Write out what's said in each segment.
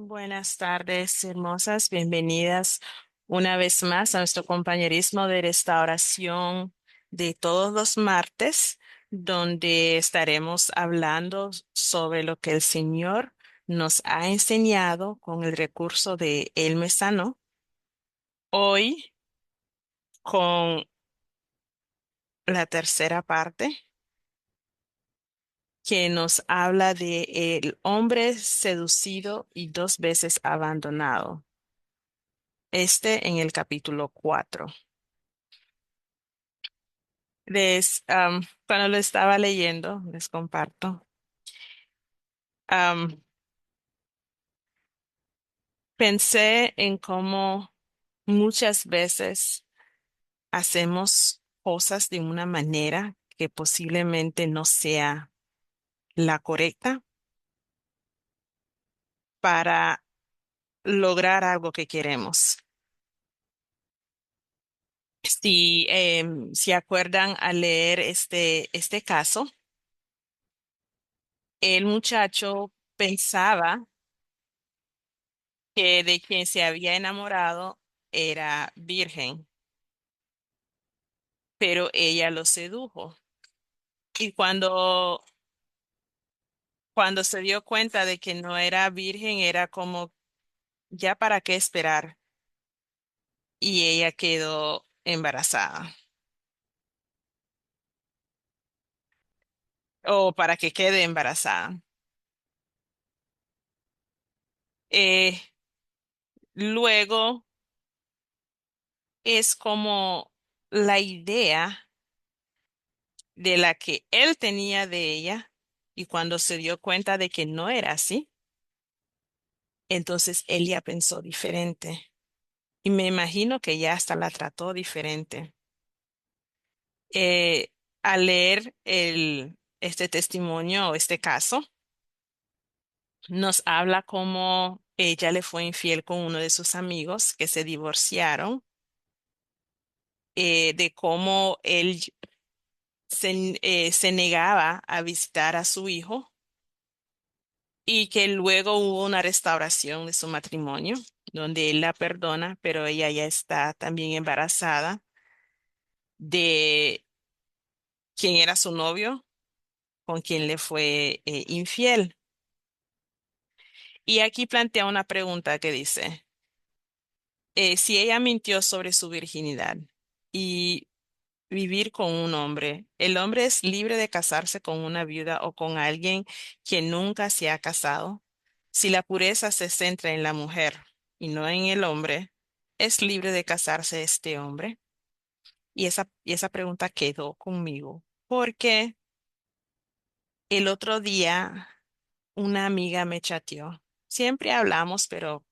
Buenas tardes, hermosas. Bienvenidas una vez más a nuestro compañerismo de restauración de todos los martes, donde estaremos hablando sobre lo que el Señor nos ha enseñado con el recurso de Él me sanó. Hoy con la tercera parte que nos habla de el hombre seducido y dos veces abandonado. Este en el capítulo 4. Cuando lo estaba leyendo, les comparto, am, pensé en cómo muchas veces hacemos cosas de una manera que posiblemente no sea la correcta para lograr algo que queremos. Si acuerdan al leer este caso, el muchacho pensaba que de quien se había enamorado era virgen, pero ella lo sedujo. Y cuando se dio cuenta de que no era virgen, era como, ya para qué esperar. Y ella quedó embarazada. O para que quede embarazada. Eh, Luego es como la idea de la que él tenía de ella. Y cuando se dio cuenta de que no era así, entonces él ya pensó diferente. Y me imagino que ya hasta la trató diferente. eh, Al leer este testimonio o este caso, nos habla cómo ella le fue infiel con uno de sus amigos que se divorciaron, de cómo él se negaba a visitar a su hijo y que luego hubo una restauración de su matrimonio, donde él la perdona, pero ella ya está también embarazada de quien era su novio, con quien le fue infiel. Y aquí plantea una pregunta que dice, si ella mintió sobre su virginidad y vivir con un hombre, ¿el hombre es libre de casarse con una viuda o con alguien que nunca se ha casado? Si la pureza se centra en la mujer y no en el hombre, ¿es libre de casarse este hombre? Y esa pregunta quedó conmigo, porque el otro día una amiga me chateó. Siempre hablamos, pero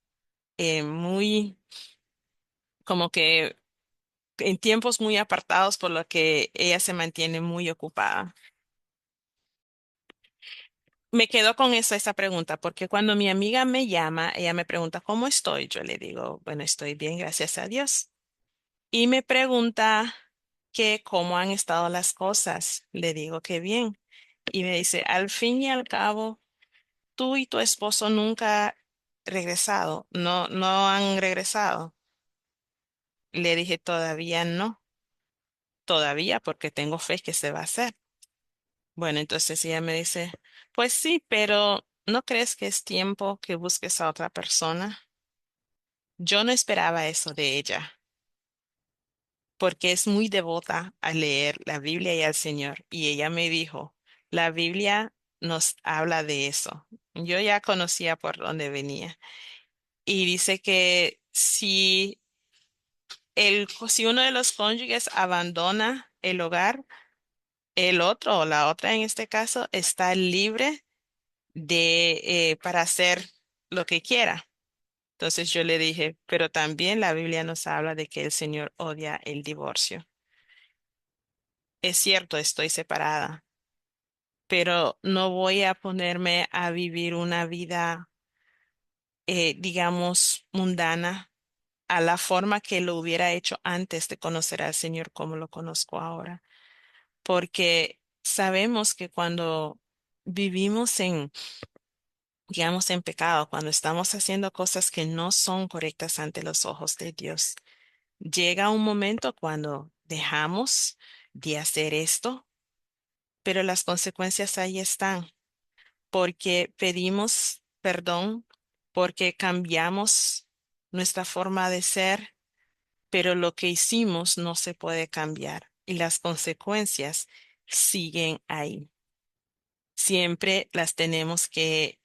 muy como que en tiempos muy apartados, por lo que ella se mantiene muy ocupada. Me quedo con esa pregunta, porque cuando mi amiga me llama, ella me pregunta cómo estoy. Yo le digo, bueno, estoy bien, gracias a Dios. Y me pregunta que cómo han estado las cosas. Le digo que bien. Y me dice, al fin y al cabo, tú y tu esposo nunca regresado, no han regresado. Le dije, todavía no, todavía porque tengo fe que se va a hacer. Bueno, entonces ella me dice, pues sí, pero ¿no crees que es tiempo que busques a otra persona? Yo no esperaba eso de ella, porque es muy devota a leer la Biblia y al Señor. Y ella me dijo, la Biblia nos habla de eso. Yo ya conocía por dónde venía. Y dice que si uno de los cónyuges abandona el hogar, el otro o la otra en este caso está libre para hacer lo que quiera. Entonces yo le dije, pero también la Biblia nos habla de que el Señor odia el divorcio. Es cierto, estoy separada, pero no voy a ponerme a vivir una vida, digamos, mundana a la forma que lo hubiera hecho antes de conocer al Señor como lo conozco ahora, porque sabemos que cuando vivimos digamos, en pecado, cuando estamos haciendo cosas que no son correctas ante los ojos de Dios, llega un momento cuando dejamos de hacer esto, pero las consecuencias ahí están, porque pedimos perdón, porque cambiamos nuestra forma de ser, pero lo que hicimos no se puede cambiar y las consecuencias siguen ahí. Siempre las tenemos que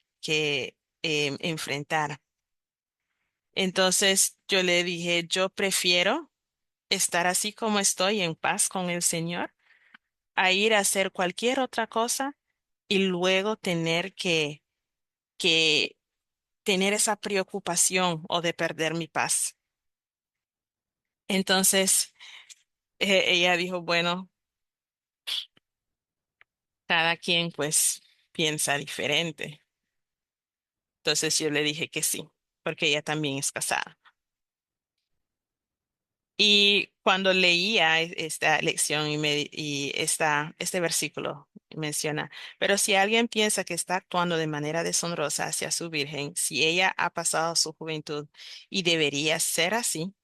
enfrentar. Entonces yo le dije, yo prefiero estar así como estoy en paz con el Señor a ir a hacer cualquier otra cosa y luego tener que tener esa preocupación o de perder mi paz. Entonces ella dijo, bueno, cada quien pues piensa diferente. Entonces yo le dije que sí, porque ella también es casada. Y cuando leía esta lección este versículo menciona, pero si alguien piensa que está actuando de manera deshonrosa hacia su virgen, si ella ha pasado su juventud y debería ser así,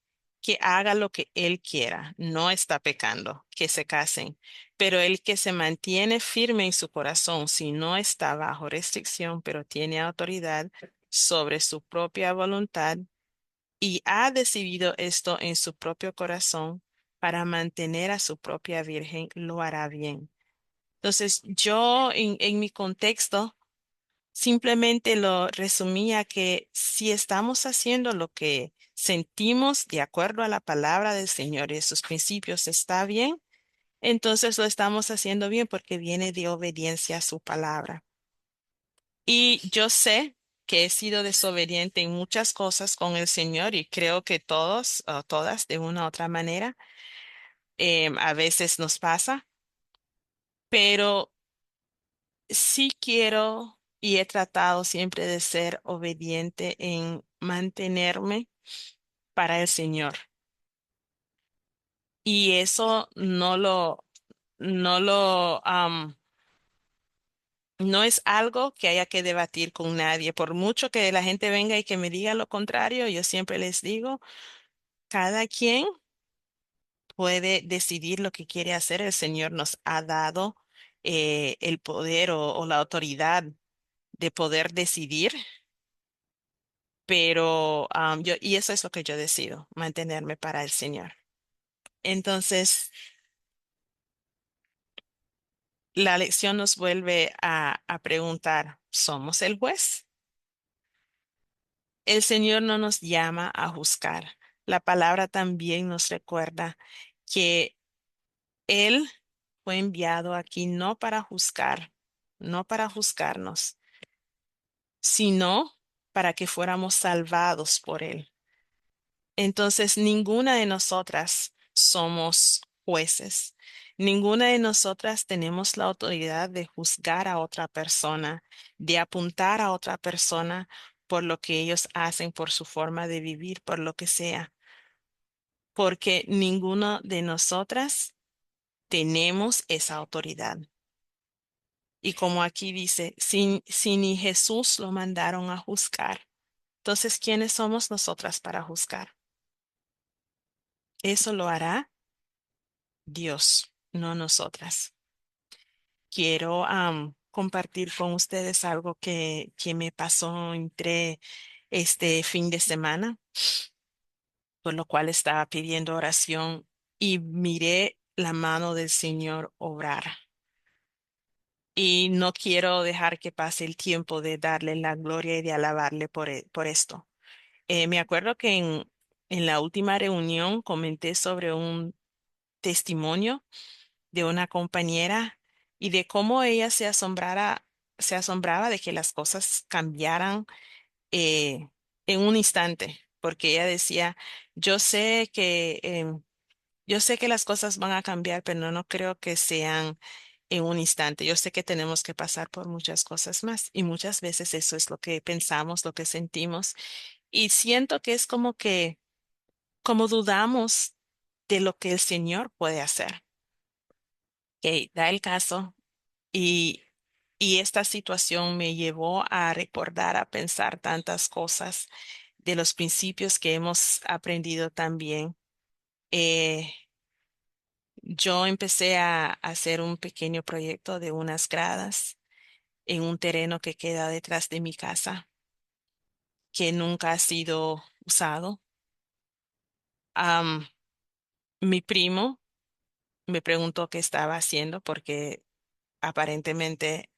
que haga lo que él quiera, no está pecando, que se casen. Pero el que se mantiene firme en su corazón, si no está bajo restricción, pero tiene autoridad sobre su propia voluntad, y ha decidido esto en su propio corazón para mantener a su propia virgen, lo hará bien. Entonces, yo en mi contexto simplemente lo resumía que si estamos haciendo lo que sentimos de acuerdo a la palabra del Señor y sus principios está bien, entonces lo estamos haciendo bien porque viene de obediencia a su palabra. Y yo sé que he sido desobediente en muchas cosas con el Señor y creo que todos o todas de una u otra manera a veces nos pasa, pero sí quiero y he tratado siempre de ser obediente en mantenerme para el Señor. Y eso no lo, no es algo que haya que debatir con nadie. Por mucho que la gente venga y que me diga lo contrario, yo siempre les digo, cada quien puede decidir lo que quiere hacer. El Señor nos ha dado el poder o la autoridad de poder decidir, pero y eso es lo que yo decido, mantenerme para el Señor. Entonces, la lección nos vuelve a preguntar, ¿somos el juez? El Señor no nos llama a juzgar. La palabra también nos recuerda que Él fue enviado aquí no para juzgar, no para juzgarnos, sino para que fuéramos salvados por Él. Entonces, ninguna de nosotras somos jueces. Ninguna de nosotras tenemos la autoridad de juzgar a otra persona, de apuntar a otra persona por lo que ellos hacen, por su forma de vivir, por lo que sea, porque ninguna de nosotras tenemos esa autoridad. Y como aquí dice, si ni Jesús lo mandaron a juzgar, entonces, ¿quiénes somos nosotras para juzgar? Eso lo hará Dios, no nosotras. Quiero compartir con ustedes algo que me pasó entre este fin de semana, por lo cual estaba pidiendo oración y miré la mano del Señor obrar. Y no quiero dejar que pase el tiempo de darle la gloria y de alabarle por esto. Me acuerdo que en la última reunión comenté sobre un testimonio de una compañera y de cómo ella se asombraba de que las cosas cambiaran en un instante, porque ella decía, yo sé yo sé que las cosas van a cambiar, pero no creo que sean en un instante. Yo sé que tenemos que pasar por muchas cosas más y muchas veces eso es lo que pensamos, lo que sentimos y siento que es como dudamos de lo que el Señor puede hacer. Que da el caso. Y esta situación me llevó a recordar, a pensar tantas cosas de los principios que hemos aprendido también. Eh, yo empecé a hacer un pequeño proyecto de unas gradas en un terreno que queda detrás de mi casa, que nunca ha sido usado. Am, Mi primo me preguntó qué estaba haciendo porque aparentemente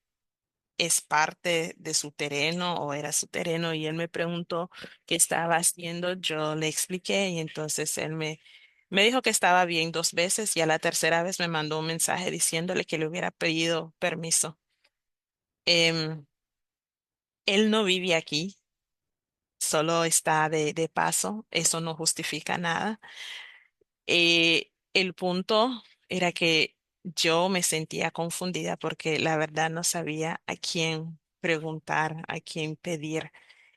es parte de su terreno o era su terreno y él me preguntó qué estaba haciendo. Yo le expliqué y entonces me dijo que estaba bien 2 veces y a la tercera vez me mandó un mensaje diciéndole que le hubiera pedido permiso. Em, Él no vive aquí, solo está de paso, eso no justifica nada. El punto era que yo me sentía confundida porque la verdad no sabía a quién preguntar, a quién pedir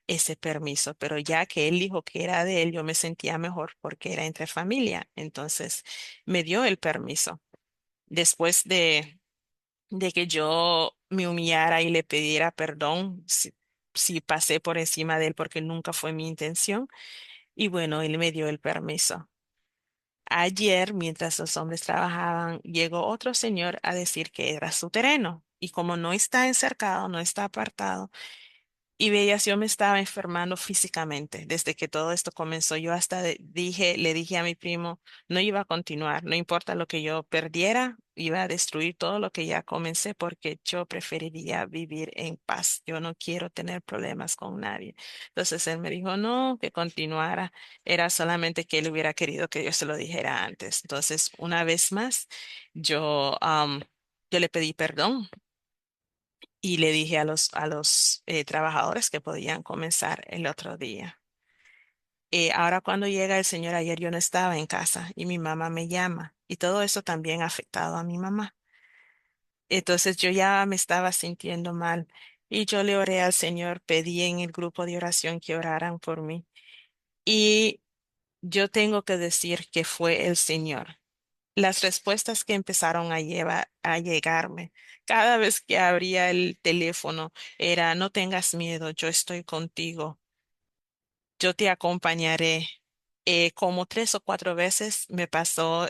ese permiso, pero ya que él dijo que era de él, yo me sentía mejor porque era entre familia. Entonces me dio el permiso. Después de que yo me humillara y le pidiera perdón si pasé por encima de él porque nunca fue mi intención. Y bueno, él me dio el permiso. Ayer, mientras los hombres trabajaban, llegó otro señor a decir que era su terreno. Y como no está encercado, no está apartado, y veías, yo me estaba enfermando físicamente desde que todo esto comenzó. Yo hasta le dije a mi primo, no iba a continuar, no importa lo que yo perdiera, iba a destruir todo lo que ya comencé porque yo preferiría vivir en paz. Yo no quiero tener problemas con nadie. Entonces él me dijo, no, que continuara. Era solamente que él hubiera querido que yo se lo dijera antes. Entonces, una vez más, yo, yo le pedí perdón y le dije a los trabajadores que podían comenzar el otro día. Ahora cuando llega el señor, ayer yo no estaba en casa y mi mamá me llama y todo eso también ha afectado a mi mamá. Entonces yo ya me estaba sintiendo mal y yo le oré al Señor, pedí en el grupo de oración que oraran por mí y yo tengo que decir que fue el Señor. Las respuestas que empezaron a llegarme cada vez que abría el teléfono era, no tengas miedo, yo estoy contigo, yo te acompañaré. Como 3 o 4 veces me pasó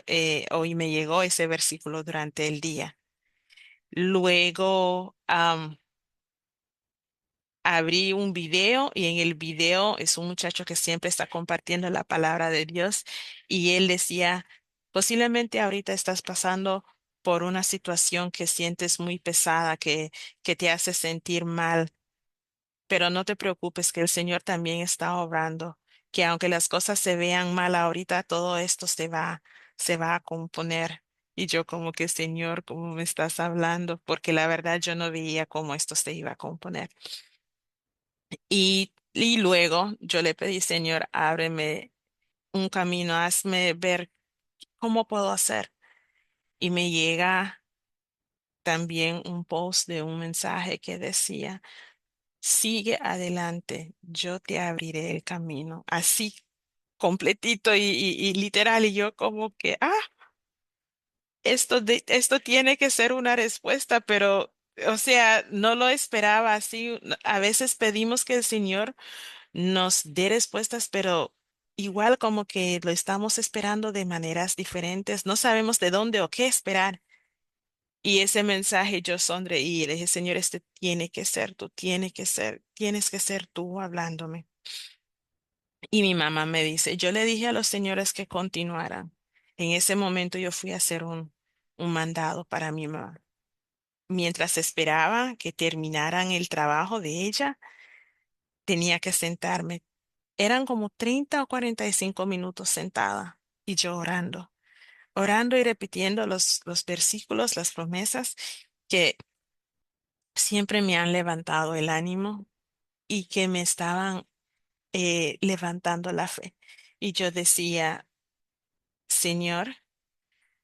o y me llegó ese versículo durante el día. Luego, abrí un video y en el video es un muchacho que siempre está compartiendo la palabra de Dios y él decía, posiblemente ahorita estás pasando por una situación que sientes muy pesada, que te hace sentir mal, pero no te preocupes que el Señor también está obrando, que aunque las cosas se vean mal ahorita, todo esto se va a componer. Y yo como que, Señor, ¿cómo me estás hablando? Porque la verdad yo no veía cómo esto se iba a componer. Y luego yo le pedí, Señor, ábreme un camino, hazme ver cómo puedo hacer. Y me llega también un post de un mensaje que decía, sigue adelante, yo te abriré el camino. Así completito y literal. Y yo como que, esto tiene que ser una respuesta, pero, o sea, no lo esperaba así. A veces pedimos que el Señor nos dé respuestas, pero igual como que lo estamos esperando de maneras diferentes, no sabemos de dónde o qué esperar. Y ese mensaje yo sonreí y le dije, Señor, este tiene que ser tú, tiene que ser, tienes que ser tú hablándome. Y mi mamá me dice, yo le dije a los señores que continuaran. En ese momento yo fui a hacer un mandado para mi mamá. Mientras esperaba que terminaran el trabajo de ella, tenía que sentarme. Eran como 30 o 45 minutos sentada y yo orando, orando y repitiendo los versículos, las promesas que siempre me han levantado el ánimo y que me estaban levantando la fe. Y yo decía, Señor,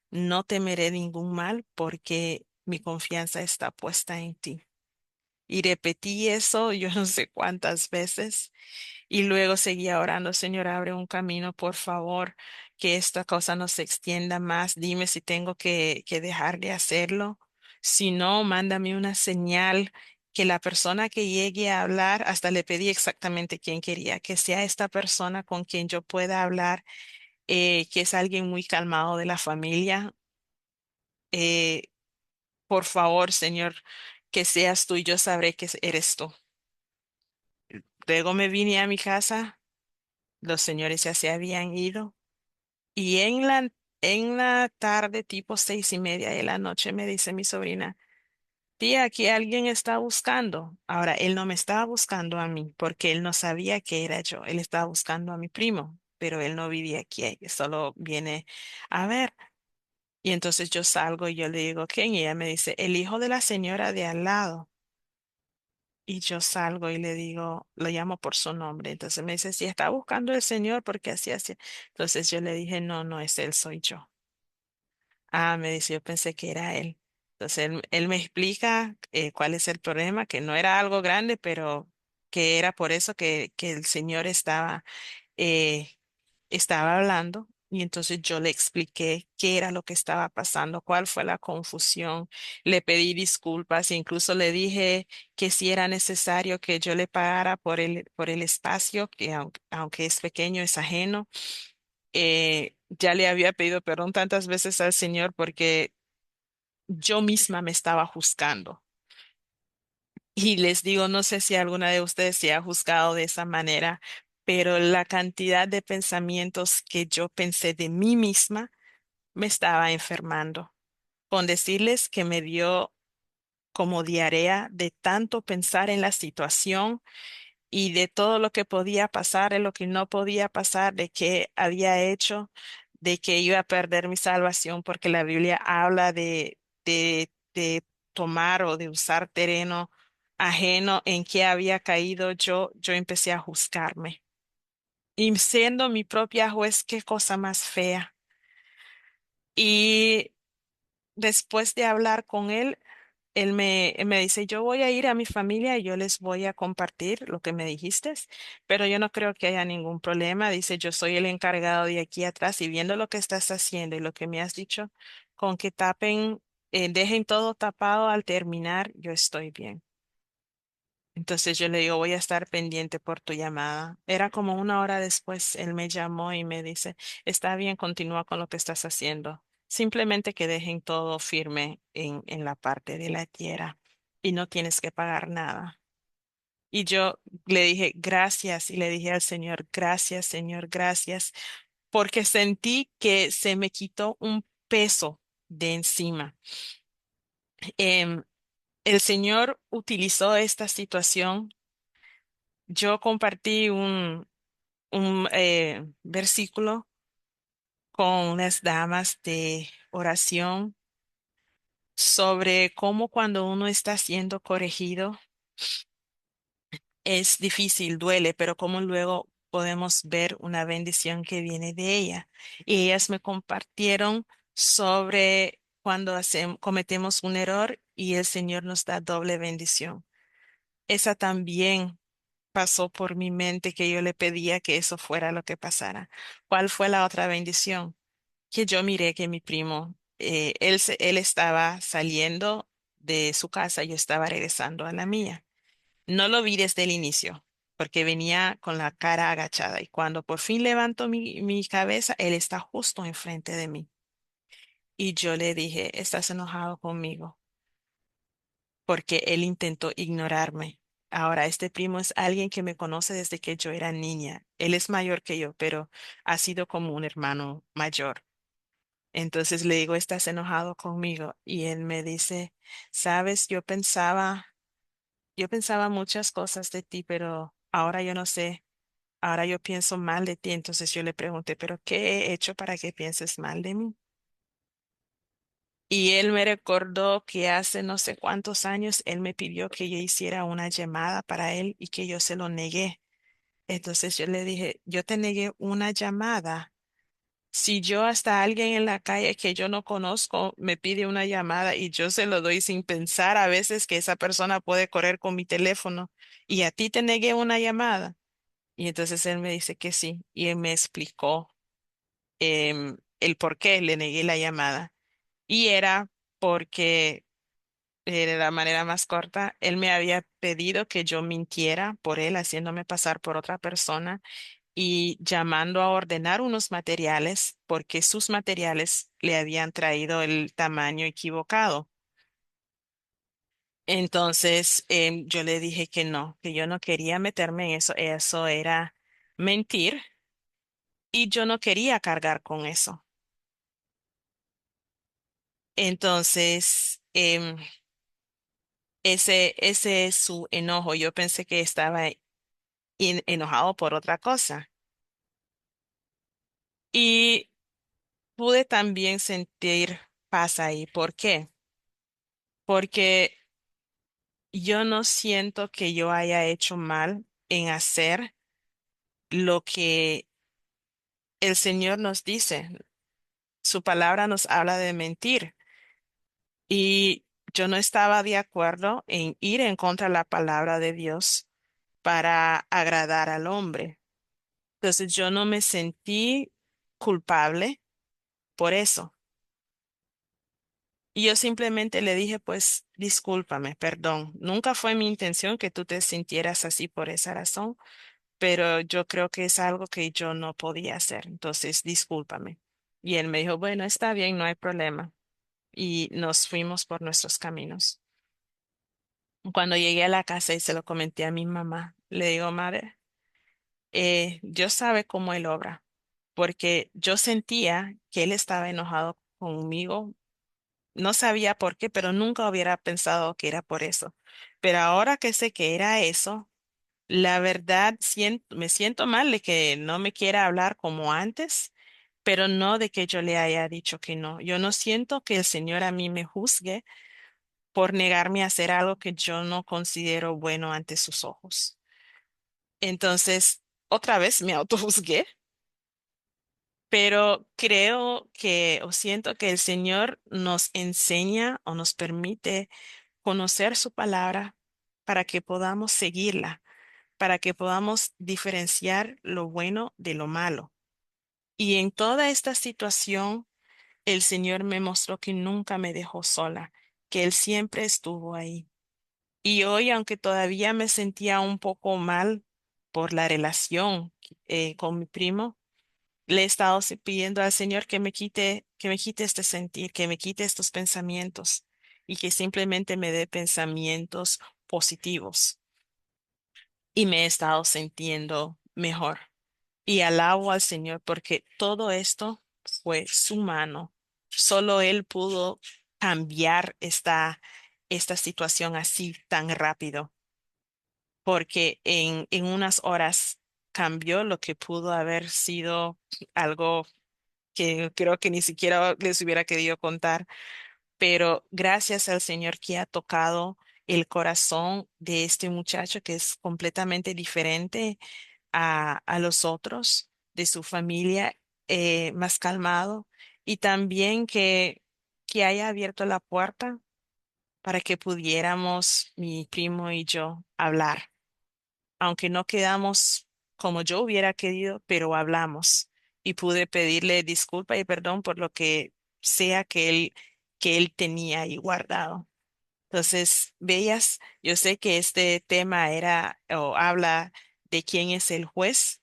no temeré ningún mal porque mi confianza está puesta en ti. Y repetí eso yo no sé cuántas veces. Y luego seguía orando, Señor, abre un camino, por favor, que esta cosa no se extienda más. Dime si tengo que dejar de hacerlo. Si no, mándame una señal que la persona que llegue a hablar, hasta le pedí exactamente quién quería, que sea esta persona con quien yo pueda hablar, que es alguien muy calmado de la familia. Eh, por favor, Señor, que seas tú y yo sabré que eres tú. Luego me vine a mi casa, los señores ya se habían ido y en la tarde, tipo 6:30 de la noche, me dice mi sobrina, tía, aquí alguien está buscando. Ahora, él no me estaba buscando a mí porque él no sabía que era yo. Él estaba buscando a mi primo, pero él no vivía aquí, solo viene a ver. Y entonces yo salgo y yo le digo, ¿quién? Y ella me dice, el hijo de la señora de al lado. Y yo salgo y le digo, lo llamo por su nombre. Entonces me dice, si está buscando el señor, porque así, así. Entonces yo le dije, no, no es él, soy yo. Ah, me dice, yo pensé que era él. Entonces él me explica cuál es el problema, que no era algo grande, pero que era por eso que el señor eh, estaba hablando. Y entonces yo le expliqué qué era lo que estaba pasando, cuál fue la confusión. Le pedí disculpas, e incluso le dije que si era necesario que yo le pagara por el espacio, que aunque es pequeño, es ajeno. Ya le había pedido perdón tantas veces al Señor porque yo misma me estaba juzgando. Y les digo, no sé si alguna de ustedes se ha juzgado de esa manera, pero la cantidad de pensamientos que yo pensé de mí misma me estaba enfermando. Con decirles que me dio como diarrea de tanto pensar en la situación y de todo lo que podía pasar, de lo que no podía pasar, de qué había hecho, de que iba a perder mi salvación, porque la Biblia habla de tomar o de usar terreno ajeno en que había caído yo empecé a juzgarme. Y siendo mi propia juez, qué cosa más fea. Y después de hablar con él, él me dice, yo voy a ir a mi familia y yo les voy a compartir lo que me dijiste, pero yo no creo que haya ningún problema. Dice, yo soy el encargado de aquí atrás y viendo lo que estás haciendo y lo que me has dicho, con que dejen todo tapado al terminar, yo estoy bien. Entonces yo le digo, voy a estar pendiente por tu llamada. Era como una hora después, él me llamó y me dice, está bien, continúa con lo que estás haciendo. Simplemente que dejen todo firme en la parte de la tierra y no tienes que pagar nada. Y yo le dije, gracias, y le dije al Señor, gracias, Señor, gracias, porque sentí que se me quitó un peso de encima. Em, el Señor utilizó esta situación. Yo compartí un versículo con las damas de oración sobre cómo cuando uno está siendo corregido es difícil, duele, pero cómo luego podemos ver una bendición que viene de ella. Y ellas me compartieron sobre cuando cometemos un error y el Señor nos da doble bendición. Esa también pasó por mi mente que yo le pedía que eso fuera lo que pasara. ¿Cuál fue la otra bendición? Que yo miré que mi primo, él estaba saliendo de su casa, yo estaba regresando a la mía. No lo vi desde el inicio, porque venía con la cara agachada y cuando por fin levanto mi cabeza, él está justo enfrente de mí. Y yo le dije, ¿estás enojado conmigo? Porque él intentó ignorarme. Ahora, este primo es alguien que me conoce desde que yo era niña. Él es mayor que yo, pero ha sido como un hermano mayor. Entonces le digo, ¿estás enojado conmigo? Y él me dice, sabes, yo pensaba muchas cosas de ti, pero ahora yo no sé. Ahora yo pienso mal de ti. Entonces yo le pregunté, ¿pero qué he hecho para que pienses mal de mí? Y él me recordó que hace no sé cuántos años él me pidió que yo hiciera una llamada para él y que yo se lo negué. Entonces yo le dije, yo te negué una llamada. Si yo hasta alguien en la calle que yo no conozco me pide una llamada y yo se lo doy sin pensar a veces que esa persona puede correr con mi teléfono y a ti te negué una llamada. Y entonces él me dice que sí y él me explicó el por qué le negué la llamada. Y era porque de la manera más corta, él me había pedido que yo mintiera por él, haciéndome pasar por otra persona y llamando a ordenar unos materiales porque sus materiales le habían traído el tamaño equivocado. Entonces, yo le dije que no, que yo no quería meterme en eso, eso era mentir y yo no quería cargar con eso. Entonces, ese es su enojo. Yo pensé que estaba enojado por otra cosa. Y pude también sentir paz ahí. ¿Por qué? Porque yo no siento que yo haya hecho mal en hacer lo que el Señor nos dice. Su palabra nos habla de mentir. Y yo no estaba de acuerdo en ir en contra de la palabra de Dios para agradar al hombre. Entonces yo no me sentí culpable por eso. Y yo simplemente le dije, pues, discúlpame, perdón. Nunca fue mi intención que tú te sintieras así por esa razón, pero yo creo que es algo que yo no podía hacer. Entonces, discúlpame. Y él me dijo, bueno, está bien, no hay problema. Y nos fuimos por nuestros caminos. Cuando llegué a la casa y se lo comenté a mi mamá, le digo, madre, Dios sabe cómo él obra, porque yo sentía que él estaba enojado conmigo. No sabía por qué, pero nunca hubiera pensado que era por eso. Pero ahora que sé que era eso, la verdad me siento mal de que no me quiera hablar como antes, pero no de que yo le haya dicho que no. Yo no siento que el Señor a mí me juzgue por negarme a hacer algo que yo no considero bueno ante sus ojos. Entonces, otra vez me autojuzgué, pero creo que o siento que el Señor nos enseña o nos permite conocer su palabra para que podamos seguirla, para que podamos diferenciar lo bueno de lo malo. Y en toda esta situación, el Señor me mostró que nunca me dejó sola, que Él siempre estuvo ahí. Y hoy, aunque todavía me sentía un poco mal por la relación con mi primo, le he estado pidiendo al Señor que me quite este sentir, que me quite estos pensamientos y que simplemente me dé pensamientos positivos. Y me he estado sintiendo mejor. Y alabo al Señor porque todo esto fue su mano. Solo Él pudo cambiar esta situación así tan rápido, porque en unas horas cambió lo que pudo haber sido algo que creo que ni siquiera les hubiera querido contar, pero gracias al Señor que ha tocado el corazón de este muchacho que es completamente diferente a los otros, de su familia, más calmado, y también que haya abierto la puerta para que pudiéramos, mi primo y yo, hablar, aunque no quedamos como yo hubiera querido, pero hablamos y pude pedirle disculpa y perdón por lo que sea que él tenía ahí guardado. Entonces, veías, yo sé que este tema era o habla de quién es el juez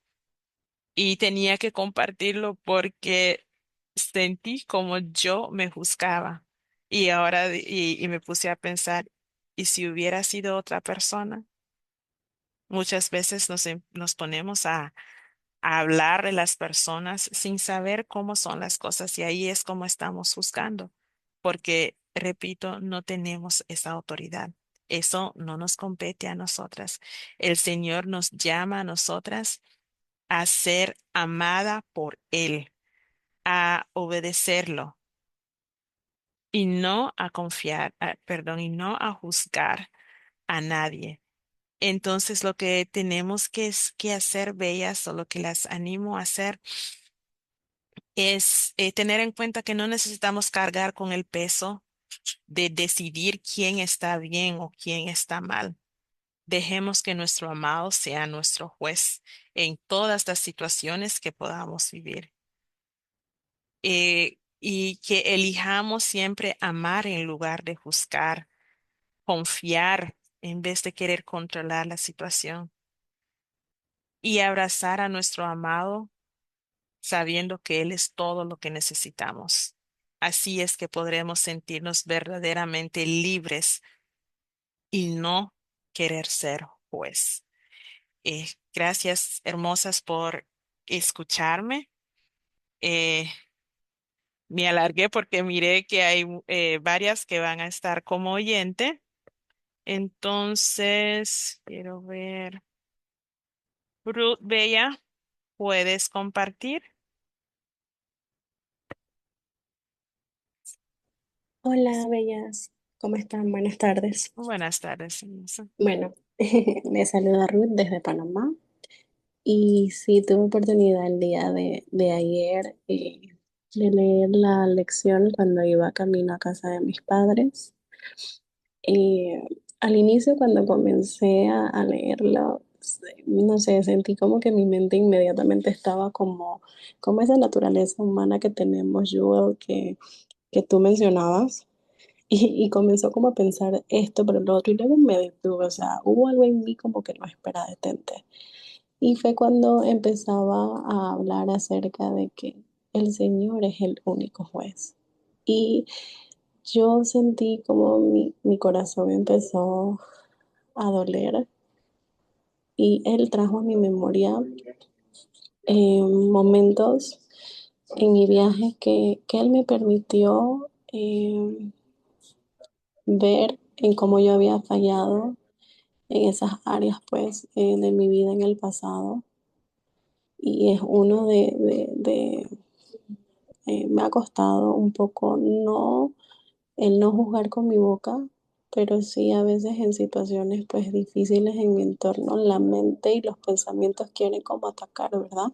y tenía que compartirlo porque sentí como yo me juzgaba y ahora y me puse a pensar, ¿y si hubiera sido otra persona? Muchas veces nos ponemos a hablar de las personas sin saber cómo son las cosas y ahí es como estamos juzgando, porque, repito, no tenemos esa autoridad. Eso no nos compete a nosotras. El Señor nos llama a nosotras a ser amada por Él, a obedecerlo y no a confiar, perdón, y no a juzgar a nadie. Entonces, lo que tenemos que hacer, bellas, o lo que las animo a hacer, es tener en cuenta que no necesitamos cargar con el peso de decidir quién está bien o quién está mal. Dejemos que nuestro amado sea nuestro juez en todas las situaciones que podamos vivir. Y que elijamos siempre amar en lugar de juzgar, confiar en vez de querer controlar la situación y abrazar a nuestro amado sabiendo que Él es todo lo que necesitamos. Así es que podremos sentirnos verdaderamente libres y no querer ser juez. Gracias, hermosas, por escucharme. Eh, Me alargué porque miré que hay varias que van a estar como oyente. Entonces, quiero ver. Ruth Bella, ¿puedes compartir? Hola, bellas. ¿Cómo están? Buenas tardes. Buenas tardes, hermosa. Bueno, les saluda Ruth desde Panamá. Y sí, tuve oportunidad el día de ayer de leer la lección cuando iba camino a casa de mis padres. Eh, Al inicio, cuando comencé a leerlo, no sé, sentí como que mi mente inmediatamente estaba como esa naturaleza humana que tenemos, Joel, que tú mencionabas. Y comenzó como a pensar esto, pero lo otro, y luego me detuve, o sea, hubo algo en mí como que no espera, detente. Y fue cuando empezaba a hablar acerca de que el Señor es el único juez. Y yo sentí como mi corazón empezó a doler y Él trajo a mi memoria momentos en mi viaje que Él me permitió ver en cómo yo había fallado en esas áreas pues de mi vida en el pasado y es uno me ha costado un poco no el no juzgar con mi boca, pero sí a veces en situaciones pues difíciles en mi entorno la mente y los pensamientos quieren como atacar, ¿verdad?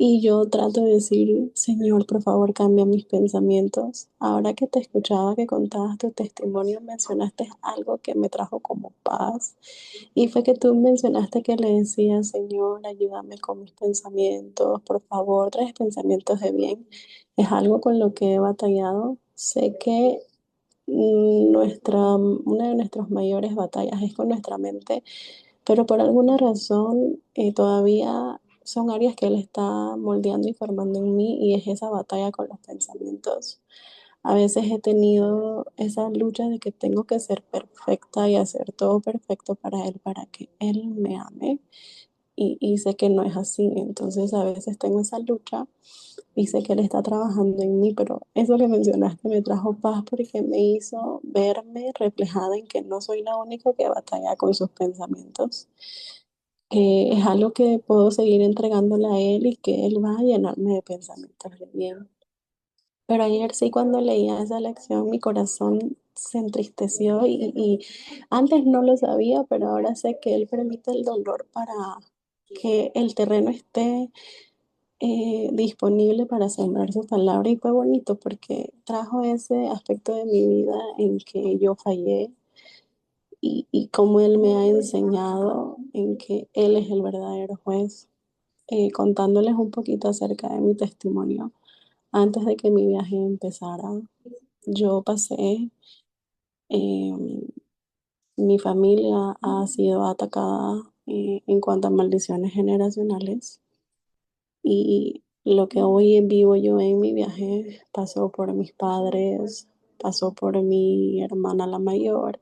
Y yo trato de decir, Señor, por favor, cambia mis pensamientos. Ahora que te escuchaba que contabas tu testimonio, mencionaste algo que me trajo como paz. Y fue que tú mencionaste que le decías, Señor, ayúdame con mis pensamientos, por favor, traes pensamientos de bien. Es algo con lo que he batallado. Sé que una de nuestras mayores batallas es con nuestra mente, pero por alguna razón todavía son áreas que Él está moldeando y formando en mí y es esa batalla con los pensamientos. A veces he tenido esa lucha de que tengo que ser perfecta y hacer todo perfecto para Él, para que Él me ame. Y sé que no es así. Entonces a veces tengo esa lucha y sé que Él está trabajando en mí, pero eso que mencionaste me trajo paz porque me hizo verme reflejada en que no soy la única que batalla con sus pensamientos, que es algo que puedo seguir entregándole a Él y que Él va a llenarme de pensamientos de bien. Pero ayer sí, cuando leía esa lección, mi corazón se entristeció y antes no lo sabía, pero ahora sé que Él permite el dolor para que el terreno esté disponible para sembrar su palabra y fue bonito porque trajo ese aspecto de mi vida en que yo fallé y cómo Él me ha enseñado en que Él es el verdadero juez, contándoles un poquito acerca de mi testimonio. Antes de que mi viaje empezara, yo pasé, eh, mi familia ha sido atacada en cuanto a maldiciones generacionales y lo que hoy vivo yo en mi viaje pasó por mis padres, pasó por mi hermana la mayor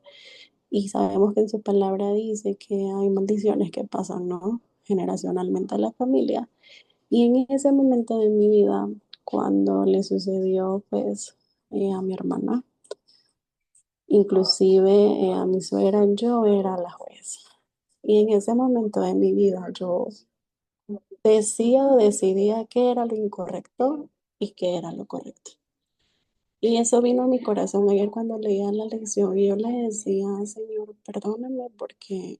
y sabemos que en su palabra dice que hay maldiciones que pasan, ¿no? Generacionalmente a la familia. Y en ese momento de mi vida, cuando le sucedió pues a mi hermana, inclusive a mi suegra, yo era la jueza. Y en ese momento de mi vida yo decía o decidía qué era lo incorrecto y qué era lo correcto. Y eso vino a mi corazón ayer cuando leía la lección y yo le decía, Señor, perdóname porque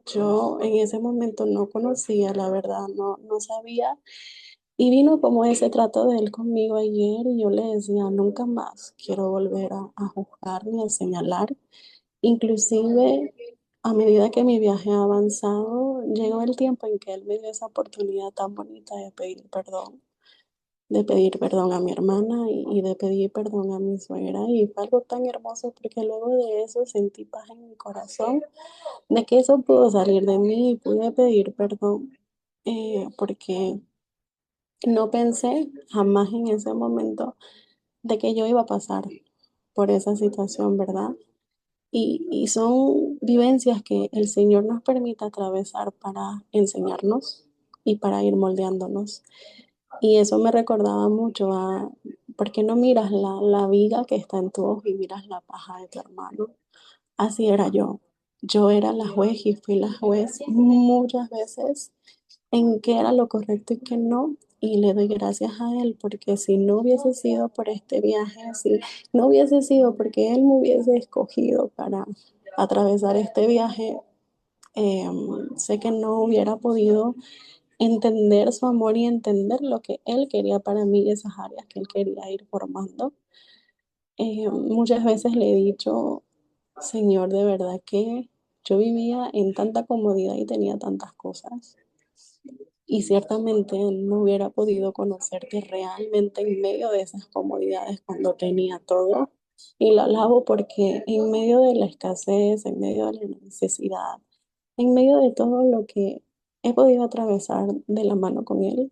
yo en ese momento no conocía la verdad, no sabía. Y vino como ese trato de él conmigo ayer y yo le decía, nunca más quiero volver a juzgar ni a señalar. Inclusive a medida que mi viaje ha avanzado, llegó el tiempo en que él me dio esa oportunidad tan bonita de pedir perdón. de pedir perdón a mi hermana y de pedir perdón a mi suegra. Y fue algo tan hermoso porque luego de eso sentí paz en mi corazón, de que eso pudo salir de mí y pude pedir perdón, porque no pensé jamás en ese momento de que yo iba a pasar por esa situación, ¿verdad? Y son vivencias que el Señor nos permite atravesar para enseñarnos y para ir moldeándonos. Y eso me recordaba mucho a, ¿por qué no miras la viga que está en tu ojo y miras la paja de tu hermano? Así era yo. Yo era la juez y fui la juez muchas veces en qué era lo correcto y qué no. Y le doy gracias a él porque si no hubiese sido por este viaje, si no hubiese sido porque él me hubiese escogido para atravesar este viaje, eh, sé que no hubiera podido entender su amor y entender lo que él quería para mí y esas áreas que él quería ir formando. Muchas veces le he dicho, Señor, de verdad que yo vivía en tanta comodidad y tenía tantas cosas. Y ciertamente no hubiera podido conocerte realmente en medio de esas comodidades cuando tenía todo. Y lo alabo porque en medio de la escasez, en medio de la necesidad, en medio de todo lo que he podido atravesar de la mano con Él,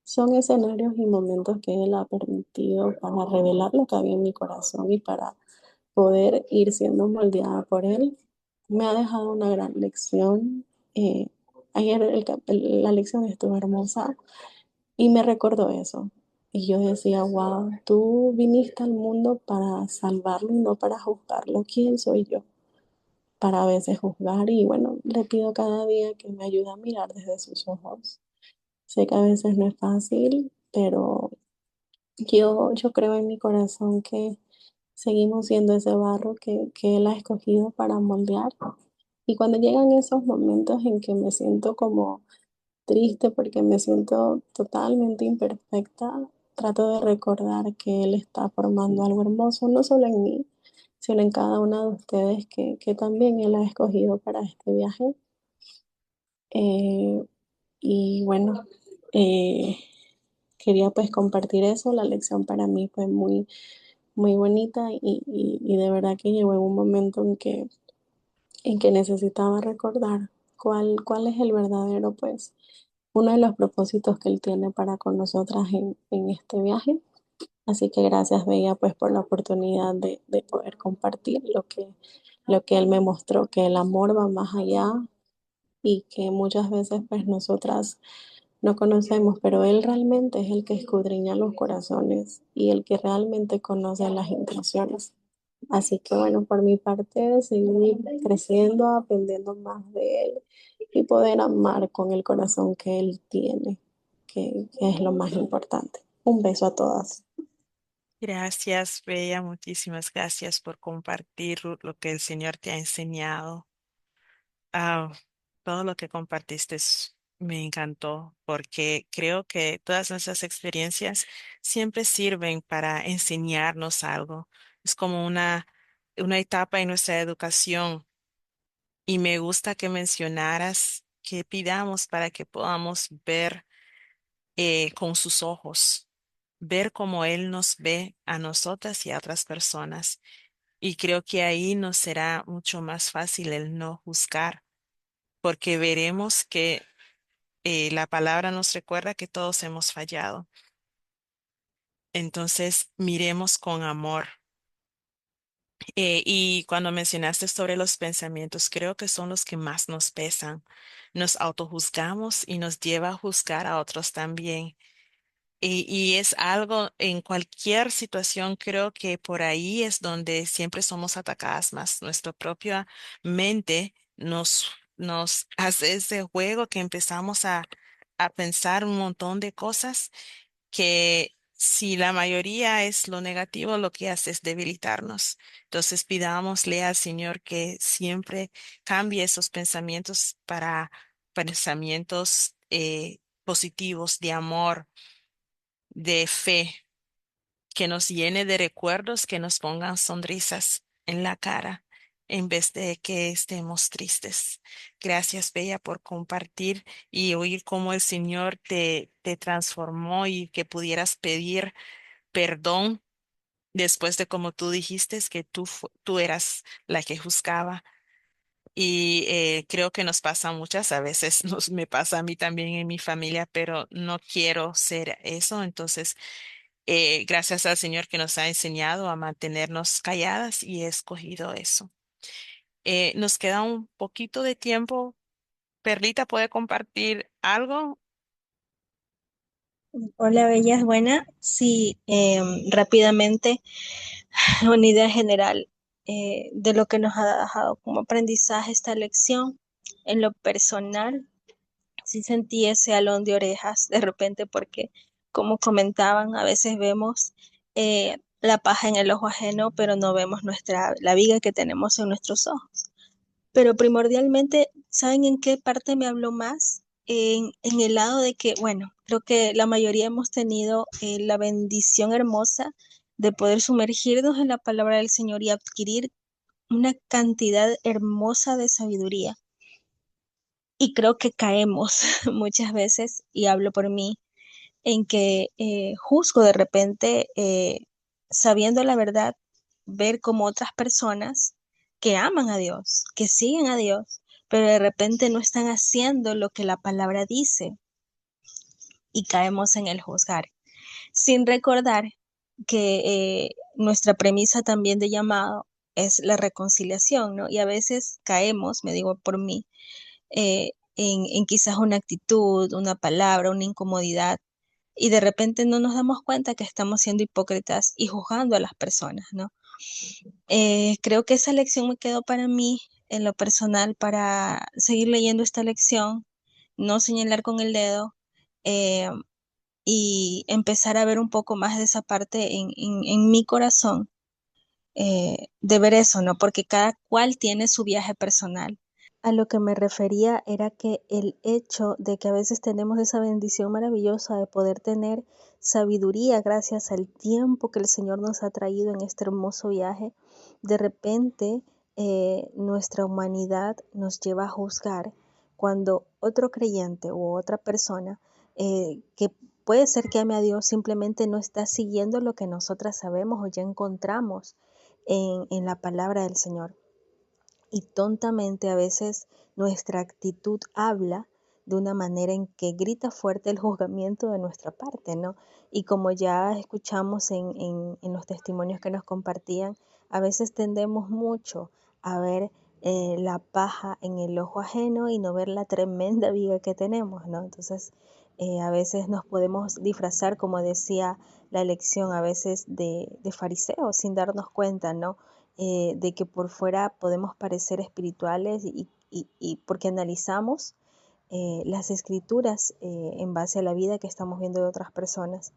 son escenarios y momentos que Él ha permitido para revelar lo que había en mi corazón y para poder ir siendo moldeada por Él. Me ha dejado una gran lección. Ayer la lección estuvo hermosa y me recordó eso. Y yo decía, wow, tú viniste al mundo para salvarlo y no para juzgarlo. ¿Quién soy yo para a veces juzgar? Y bueno, le pido cada día que me ayude a mirar desde sus ojos. Sé que a veces no es fácil, pero yo creo en mi corazón que seguimos siendo ese barro que Él ha escogido para moldear. Y cuando llegan esos momentos en que me siento como triste porque me siento totalmente imperfecta, trato de recordar que Él está formando algo hermoso, no solo en mí, sino en cada una de ustedes que también Él ha escogido para este viaje. Eh, y bueno, eh, quería pues compartir eso. La lección para mí fue muy bonita y de verdad que llegó en un momento en que necesitaba recordar cuál es el verdadero, pues, uno de los propósitos que Él tiene para con nosotras en este viaje. Así que gracias, Bella, pues, por la oportunidad de poder compartir lo que Él me mostró, que el amor va más allá y que muchas veces, pues, nosotras no conocemos, pero Él realmente es el que escudriña los corazones y el que realmente conoce las intenciones. Así que bueno, por mi parte, seguir creciendo, aprendiendo más de Él y poder amar con el corazón que Él tiene, que es lo más importante. Un beso a todas. Gracias, Bella, muchísimas gracias por compartir lo que el Señor te ha enseñado. Ah, todo lo que compartiste me encantó porque creo que todas nuestras experiencias siempre sirven para enseñarnos algo. Es como una etapa en nuestra educación y me gusta que mencionaras que pidamos para que podamos ver con sus ojos, ver cómo Él nos ve a nosotras y a otras personas. Y creo que ahí nos será mucho más fácil el no juzgar porque veremos que la palabra nos recuerda que todos hemos fallado. Entonces, miremos con amor. Y cuando mencionaste sobre los pensamientos, creo que son los que más nos pesan. Nos autojuzgamos y nos lleva a juzgar a otros también. Y es algo en cualquier situación, creo que por ahí es donde siempre somos atacadas más. Nuestra propia mente nos hace ese juego que empezamos a pensar un montón de cosas que si la mayoría es lo negativo, lo que hace es debilitarnos. Entonces pidámosle al Señor que siempre cambie esos pensamientos para pensamientos positivos de amor, de fe, que nos llene de recuerdos, que nos pongan sonrisas en la cara. en vez de que estemos tristes. Gracias, Bella, por compartir y oír cómo el Señor te transformó y que pudieras pedir perdón después de como tú dijiste, que tú eras la que juzgaba. Y creo que nos pasa muchas, a veces me pasa a mí también en mi familia, pero no quiero ser eso. Entonces, gracias al Señor que nos ha enseñado a mantenernos calladas y he escogido eso. Nos queda un poquito de tiempo. Perlita, ¿puede compartir algo? Hola, Bella, es buena. Sí, rápidamente, una idea general de lo que nos ha dejado como aprendizaje esta lección. En lo personal, sí sentí ese alón de orejas de repente porque, como comentaban, a veces vemos la paja en el ojo ajeno, pero no vemos la viga que tenemos en nuestros ojos. Pero primordialmente, ¿saben en qué parte me habló más? En el lado de que, bueno, creo que la mayoría hemos tenido la bendición hermosa de poder sumergirnos en la palabra del Señor y adquirir una cantidad hermosa de sabiduría. Y creo que caemos muchas veces, y hablo por mí, en que juzgo de repente, sabiendo la verdad, ver como otras personas que aman a Dios, que siguen a Dios, pero de repente no están haciendo lo que la palabra dice y caemos en el juzgar, sin recordar que nuestra premisa también de llamado es la reconciliación, ¿no? Y a veces caemos, me digo por mí, en quizás una actitud, una palabra, una incomodidad y de repente no nos damos cuenta que estamos siendo hipócritas y juzgando a las personas, ¿no? Creo que esa lección me quedó para mí, en lo personal, para seguir leyendo esta lección, no señalar con el dedo eh, y empezar a ver un poco más de esa parte en mi corazón, de ver eso, ¿no? Porque cada cual tiene su viaje personal. A lo que me refería era que el hecho de que a veces tenemos esa bendición maravillosa de poder tener sabiduría gracias al tiempo que el Señor nos ha traído en este hermoso viaje, de repente nuestra humanidad nos lleva a juzgar cuando otro creyente u otra persona que puede ser que ame a Dios simplemente no está siguiendo lo que nosotras sabemos o ya encontramos en la palabra del Señor. Y tontamente a veces nuestra actitud habla de una manera en que grita fuerte el juzgamiento de nuestra parte, ¿no? Y como ya escuchamos en los testimonios que nos compartían, a veces tendemos mucho a ver la paja en el ojo ajeno y no ver la tremenda viga que tenemos, ¿no? Entonces, a veces nos podemos disfrazar, como decía la lección, a veces de fariseos sin darnos cuenta, ¿no? De que por fuera podemos parecer espirituales y porque analizamos las escrituras en base a la vida que estamos viendo de otras personas,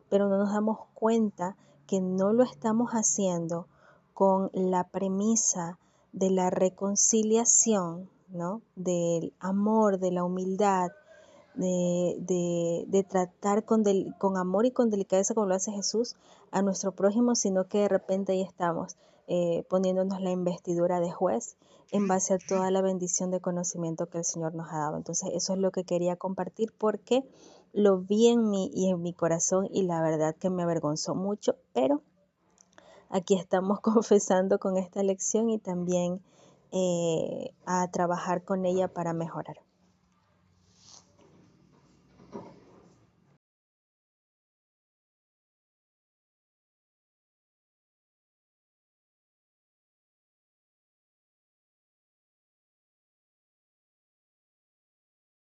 pero no nos damos cuenta que no lo estamos haciendo con la premisa de la reconciliación, ¿no? Del amor, de la humildad, de tratar con amor y con delicadeza, como lo hace Jesús, a nuestro prójimo, sino que de repente ahí estamos poniéndonos la investidura de juez en base a toda la bendición de conocimiento que el Señor nos ha dado. Entonces, eso es lo que quería compartir porque lo vi en mí y en mi corazón y la verdad que me avergonzó mucho, pero aquí estamos confesando con esta lección y también a trabajar con ella para mejorar.